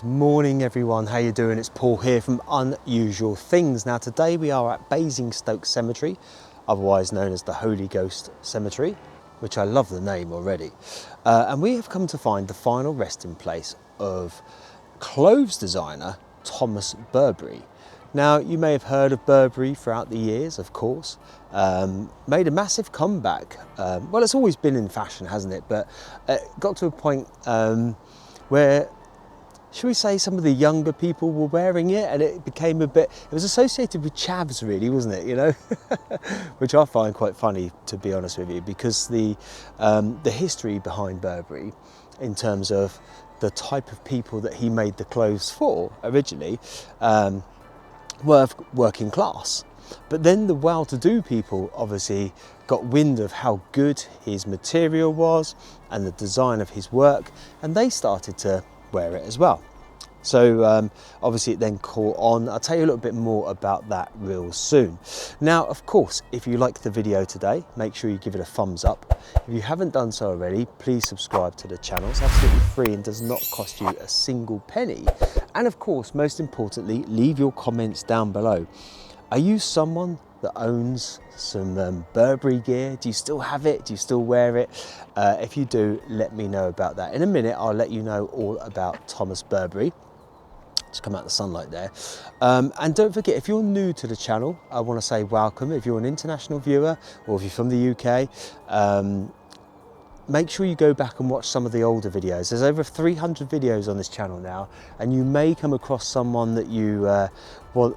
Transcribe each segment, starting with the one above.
Good morning everyone, how you doing? It's Paul here from Unusual Things. Now today we are at Basingstoke Cemetery, otherwise known as the Holy Ghost Cemetery, which I love the name already. And we have come to find the final resting place of clothes designer Thomas Burberry. Now you may have heard of Burberry throughout the years, of course. Made a massive comeback. Well, it's always been in fashion, hasn't it? But it got to a point where, should we say, some of the younger people were wearing it, and it became it was associated with chavs really, wasn't it, you know? Which I find quite funny, to be honest with you, because the history behind Burberry in terms of the type of people that he made the clothes for originally were working class. But then the well-to-do people obviously got wind of how good his material was and the design of his work, and they started to wear it as well. So obviously it then caught on. I'll tell you a little bit more about that real soon. Now, of course, if you like the video today, make sure you give it a thumbs up. If you haven't done so already, please subscribe to the channel. It's absolutely free and does not cost you a single penny. And of course, most importantly, leave your comments down below. Are you someone that owns some Burberry gear? Do you still have it? Do you still wear it? If you do, let me know about that. In a minute, I'll let you know all about Thomas Burberry. Just come out the sunlight there. And don't forget, if you're new to the channel, I want to say welcome. If you're an international viewer or if you're from the UK, make sure you go back and watch some of the older videos. There's over 300 videos on this channel now, and you may come across someone that you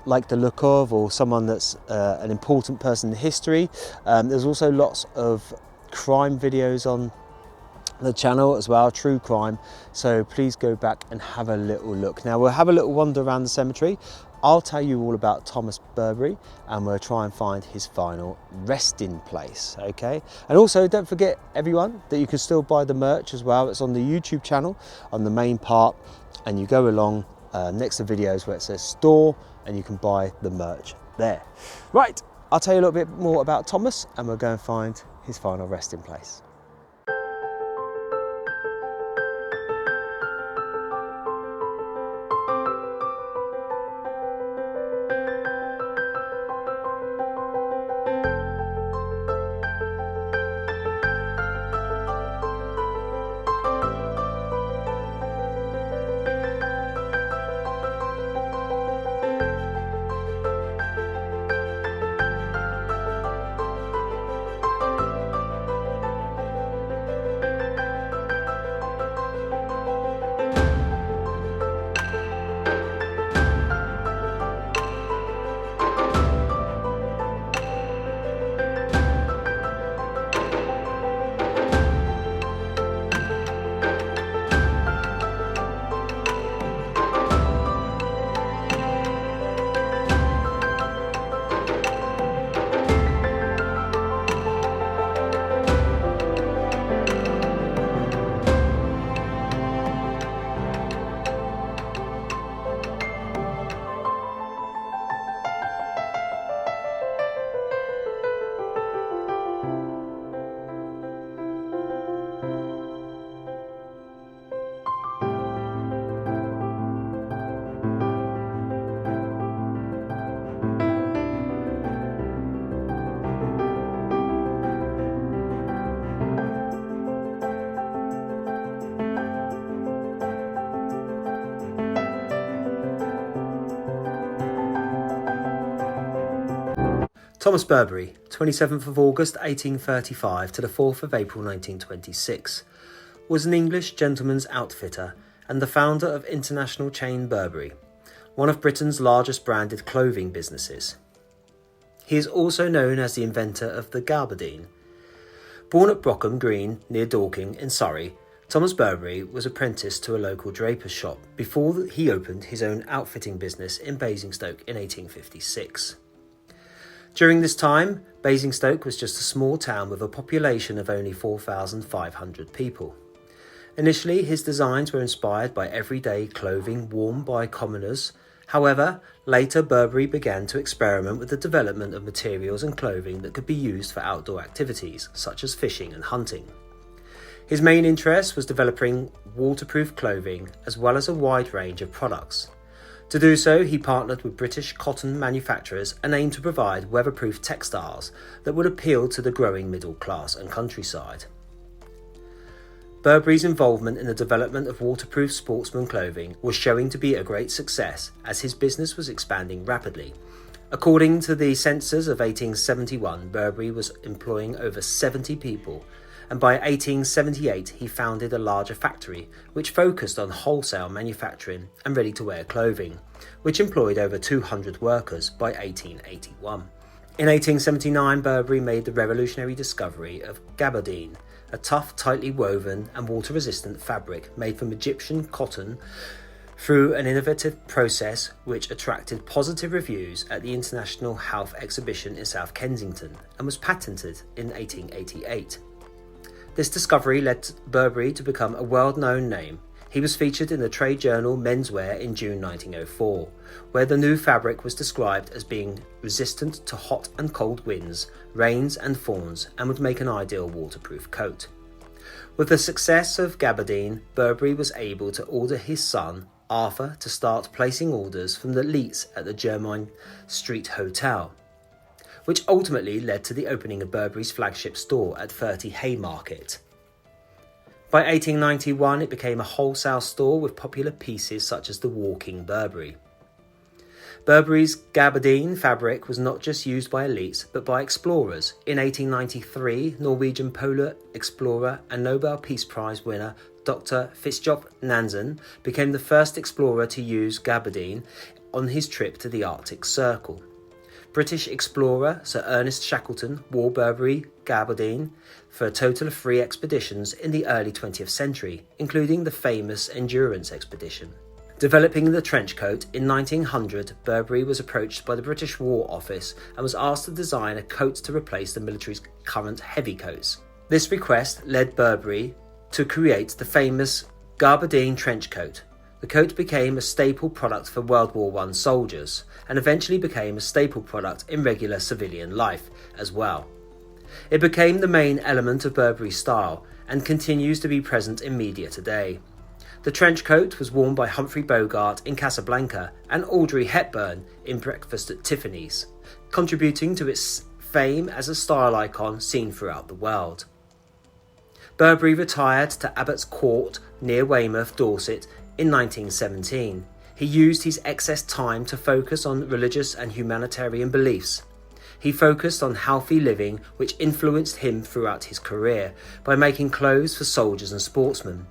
like the look of, or someone that's an important person in history. There's also lots of crime videos on the channel as well, true crime, so please go back and have a little look. Now we'll have a little wander around the cemetery. I'll tell you all about Thomas Burberry, and we'll try and find his final resting place, okay? And also don't forget, everyone, that you can still buy the merch as well. It's on the YouTube channel on the main part, and you go along next to videos where it says store, and you can buy the merch there. Right, I'll tell you a little bit more about Thomas, and we'll go and find his final resting place. Thomas Burberry, 27th of August 1835 to the 4th of April 1926, was an English gentleman's outfitter and the founder of international chain Burberry, one of Britain's largest branded clothing businesses. He is also known as the inventor of the gabardine. Born at Brockham Green near Dorking in Surrey, Thomas Burberry was apprenticed to a local draper's shop before he opened his own outfitting business in Basingstoke in 1856. During this time, Basingstoke was just a small town with a population of only 4,500 people. Initially, his designs were inspired by everyday clothing worn by commoners. However, later Burberry began to experiment with the development of materials and clothing that could be used for outdoor activities, such as fishing and hunting. His main interest was developing waterproof clothing as well as a wide range of products. To do so, he partnered with British cotton manufacturers and aimed to provide weatherproof textiles that would appeal to the growing middle class and countryside. Burberry's involvement in the development of waterproof sportsman clothing was showing to be a great success as his business was expanding rapidly. According to the census of 1871, Burberry was employing over 70 people, and by 1878 he founded a larger factory which focused on wholesale manufacturing and ready-to-wear clothing, which employed over 200 workers by 1881. In 1879, Burberry made the revolutionary discovery of gabardine, a tough, tightly woven and water-resistant fabric made from Egyptian cotton through an innovative process which attracted positive reviews at the International Health Exhibition in South Kensington and was patented in 1888. This discovery led Burberry to become a world-known name. He was featured in the trade journal Menswear in June 1904, where the new fabric was described as being resistant to hot and cold winds, rains and thorns, and would make an ideal waterproof coat. With the success of gabardine, Burberry was able to order his son, Arthur, to start placing orders from the Leets at the Jermyn Street Hotel, which ultimately led to the opening of Burberry's flagship store at 30 Haymarket. By 1891, it became a wholesale store with popular pieces such as the Walking Burberry. Burberry's gabardine fabric was not just used by elites, but by explorers. In 1893, Norwegian polar explorer and Nobel Peace Prize winner Dr. Fridtjof Nansen became the first explorer to use gabardine on his trip to the Arctic Circle. British explorer Sir Ernest Shackleton wore Burberry gabardine for a total of 3 expeditions in the early 20th century, including the famous Endurance expedition. Developing the trench coat, in 1900, Burberry was approached by the British War Office and was asked to design a coat to replace the military's current heavy coats. This request led Burberry to create the famous gabardine trench coat. The coat became a staple product for World War I soldiers and eventually became a staple product in regular civilian life as well. It became the main element of Burberry's style and continues to be present in media today. The trench coat was worn by Humphrey Bogart in Casablanca and Audrey Hepburn in Breakfast at Tiffany's, contributing to its fame as a style icon seen throughout the world. Burberry retired to Abbott's Court near Weymouth, Dorset in 1917. He used his excess time to focus on religious and humanitarian beliefs. He focused on healthy living, which influenced him throughout his career by making clothes for soldiers and sportsmen.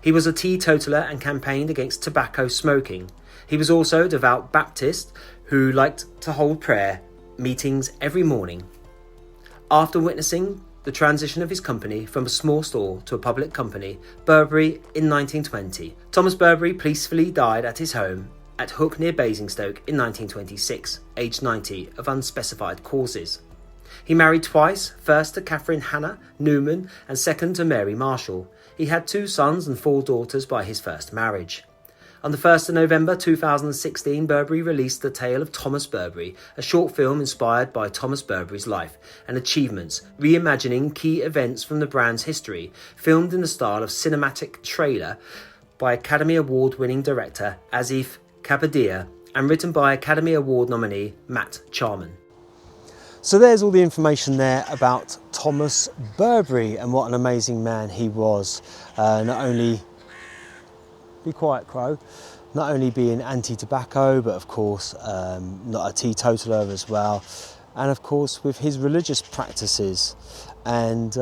He was a teetotaler and campaigned against tobacco smoking. He was also a devout Baptist who liked to hold prayer meetings every morning. After witnessing the transition of his company from a small store to a public company, Burberry, in 1920, Thomas Burberry peacefully died at his home at Hook near Basingstoke in 1926, aged 90, of unspecified causes. He married twice, first to Catherine Hannah Newman and second to Mary Marshall. He had 2 sons and 4 daughters by his first marriage. On the 1st of November 2016, Burberry released The Tale of Thomas Burberry, a short film inspired by Thomas Burberry's life and achievements, reimagining key events from the brand's history, filmed in the style of cinematic trailer by Academy Award-winning director Asif Kapadia and written by Academy Award nominee Matt Charman. So there's all the information there about Thomas Burberry and what an amazing man he was. Not only, be quiet Crow, not only being anti-tobacco, but of course not a teetotaler as well. And of course with his religious practices and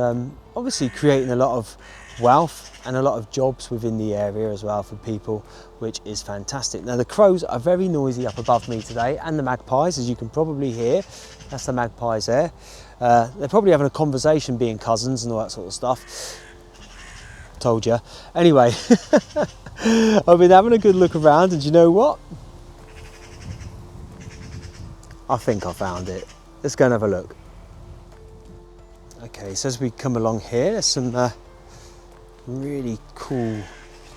obviously creating a lot of wealth and a lot of jobs within the area as well for people, which is fantastic. Now the crows are very noisy up above me today, and the magpies, as you can probably hear. That's the magpies there. They're probably having a conversation, being cousins and all that sort of stuff. Told you. Anyway, I've been having a good look around, and you know what? I think I found it. Let's go and have a look. Okay, so as we come along here, there's some really cool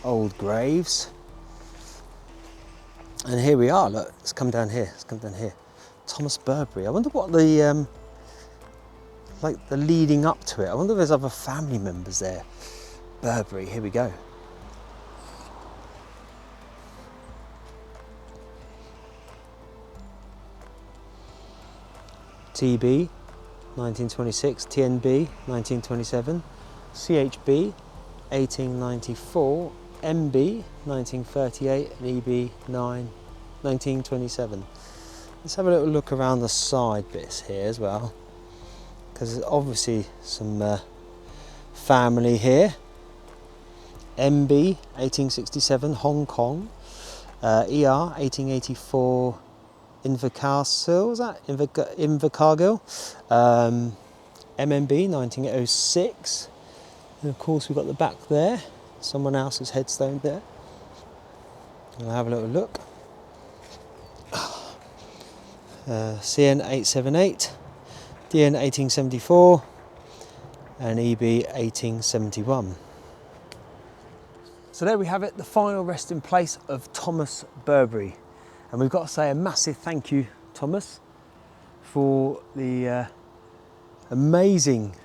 old graves. And here we are, look, let's come down here, Thomas Burberry. I wonder what the, like the leading up to it, I wonder if there's other family members there. Burberry, here we go. TB 1926, TNB 1927, CHB 1894, MB 1938 and EB 1927. Let's have a little look around the side bits here as well, because there's obviously some family here. MB 1867, Hong Kong, ER 1884, Invercargill, was that? Invercargill, MMB 1906, and of course we've got the back there, someone else's headstone there. I'll have a little look. CN 878, DN 1874, and EB 1871. So there we have it, the final resting place of Thomas Burberry. And we've got to say a massive thank you, Thomas, for the amazing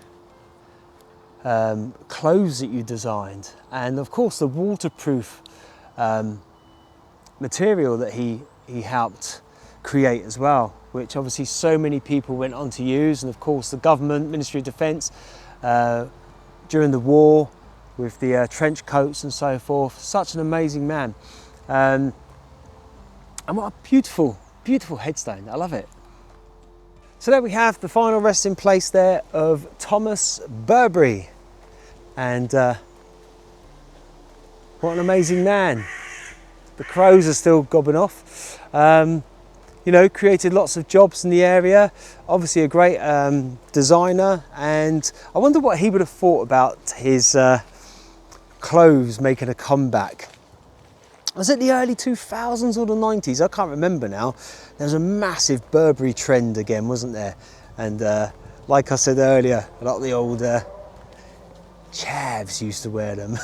clothes that you designed, and of course the waterproof material that he helped create as well, which obviously so many people went on to use, and of course the government, Ministry of Defence, during the war with the trench coats and so forth. Such an amazing man. And what a beautiful, beautiful headstone. I love it. So there we have the final resting place there of Thomas Burberry. And what an amazing man. The crows are still gobbing off. You know, created lots of jobs in the area. Obviously a great designer. And I wonder what he would have thought about his clothes making a comeback. Was it the early 2000s or the 90s? I can't remember now. There was a massive Burberry trend again, wasn't there? And like I said earlier, a lot of the old chavs used to wear them.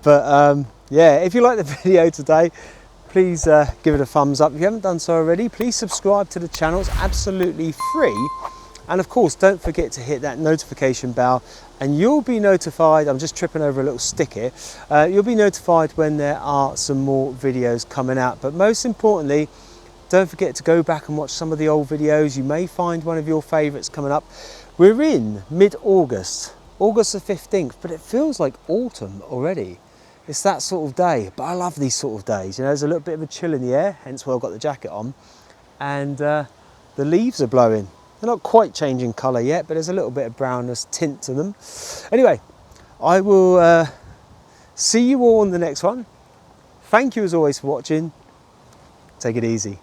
But yeah, if you like the video today, please give it a thumbs up. If you haven't done so already, please subscribe to the channel. It's absolutely free. And of course, don't forget to hit that notification bell and you'll be notified. I'm just tripping over a little stick here. You'll be notified when there are some more videos coming out. But most importantly, don't forget to go back and watch some of the old videos. You may find one of your favorites coming up. We're in mid-August, August the 15th, but it feels like autumn already. It's that sort of day, but I love these sort of days. You know, there's a little bit of a chill in the air, hence why I've got the jacket on. And the leaves are blowing. They're not quite changing colour yet, but there's a little bit of brownness tint to them. Anyway, I will see you all on the next one. Thank you as always for watching. Take it easy.